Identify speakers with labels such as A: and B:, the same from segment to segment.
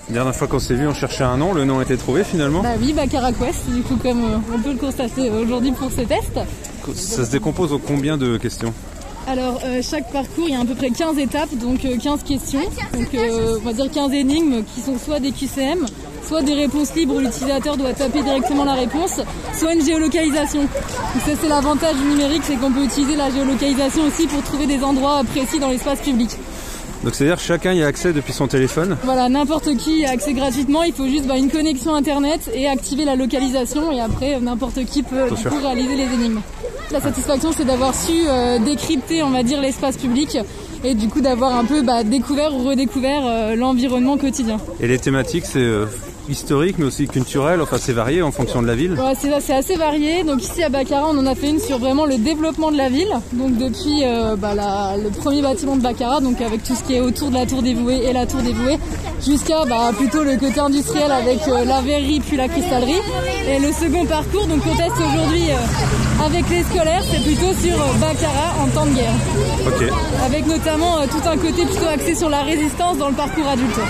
A: La dernière fois qu'on s'est vu, on cherchait un nom. Le nom a été trouvé finalement?
B: Bah oui, Baccarat Quest, du coup, comme on peut le constater aujourd'hui pour ce test.
A: Ça se décompose en combien de questions?
B: Alors, chaque parcours, il y a à peu près 15 étapes, donc 15 questions. Donc, on va dire 15 énigmes qui sont soit des QCM, soit des réponses libres où l'utilisateur doit taper directement la réponse, soit une géolocalisation. Donc ça, c'est l'avantage du numérique, c'est qu'on peut utiliser la géolocalisation aussi pour trouver des endroits précis dans l'espace public.
A: Donc c'est-à-dire que chacun y a accès depuis son téléphone?
B: Voilà, n'importe qui y a accès gratuitement, il faut juste une connexion internet et activer la localisation et après n'importe qui peut du coup réaliser les énigmes. La satisfaction, c'est d'avoir su décrypter, on va dire, l'espace public et du coup d'avoir un peu découvert ou redécouvert l'environnement quotidien.
A: Et les thématiques, c'est historique mais aussi culturel, enfin c'est varié en fonction de la ville?
B: Ouais, c'est assez varié. Donc ici à Baccarat, on en a fait une sur vraiment le développement de la ville. Donc depuis le premier bâtiment de Baccarat, donc avec tout ce qui est autour de la tour des Vouées et la tour des Vouées, jusqu'à plutôt le côté industriel avec la verrerie puis la cristallerie. Et le second parcours, donc on teste aujourd'hui avec les scolaires, c'est plutôt sur Baccarat en temps de guerre.
A: Ok.
B: Avec notamment tout un côté plutôt axé sur la résistance dans le parcours adulte.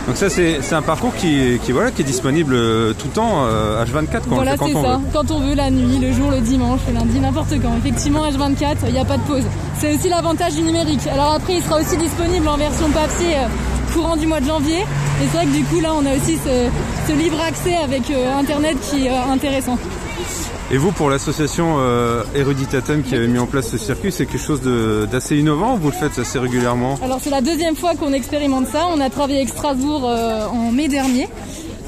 A: Donc ça c'est un parcours qui est disponible tout le temps, H24 quand
B: voilà,
A: on
B: c'est
A: veut.
B: Ça, quand on veut, la nuit, le jour, le dimanche, le lundi, n'importe quand. Effectivement, H24, il n'y a pas de pause. C'est aussi l'avantage du numérique. Alors après, il sera aussi disponible en version papier courant du mois de janvier. Et c'est vrai que du coup, là, on a aussi ce libre accès avec Internet qui est intéressant.
A: Et vous, pour l'association Eruditatum qui avait mis en place ce circuit, c'est quelque chose d'assez innovant ou vous le faites assez régulièrement?
B: Alors c'est la deuxième fois qu'on expérimente ça. On a travaillé avec Strasbourg en mai dernier.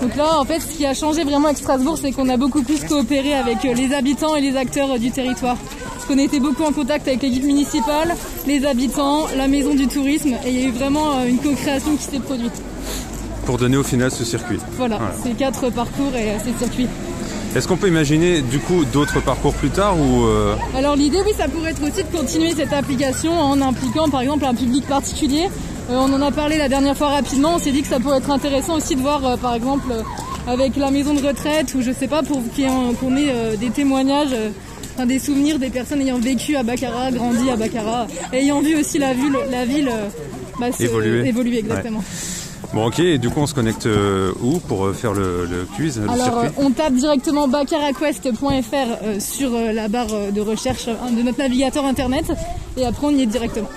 B: Donc là, en fait, ce qui a changé vraiment avec Strasbourg, c'est qu'on a beaucoup plus coopéré avec les habitants et les acteurs du territoire. Parce qu'on était beaucoup en contact avec l'équipe municipale, les habitants, la maison du tourisme, et il y a eu vraiment une co-création qui s'est produite.
A: Pour donner au final ce circuit.
B: Voilà. C'est 4 parcours et ces circuits.
A: Est-ce qu'on peut imaginer du coup d'autres parcours plus tard ou
B: Alors l'idée, oui, ça pourrait être aussi de continuer cette application en impliquant par exemple un public particulier. On en a parlé la dernière fois rapidement, on s'est dit que ça pourrait être intéressant aussi de voir par exemple avec la maison de retraite ou je sais pas, pour qu'on ait des témoignages, des souvenirs des personnes ayant vécu à Baccarat, grandi à Baccarat, ayant vu aussi la ville évoluer exactement.
A: Ouais. Bon ok, et du coup on se connecte où pour faire le quiz, le circuit?
B: On tape directement baccaratquest.fr sur la barre de recherche de notre navigateur internet et après on y est directement.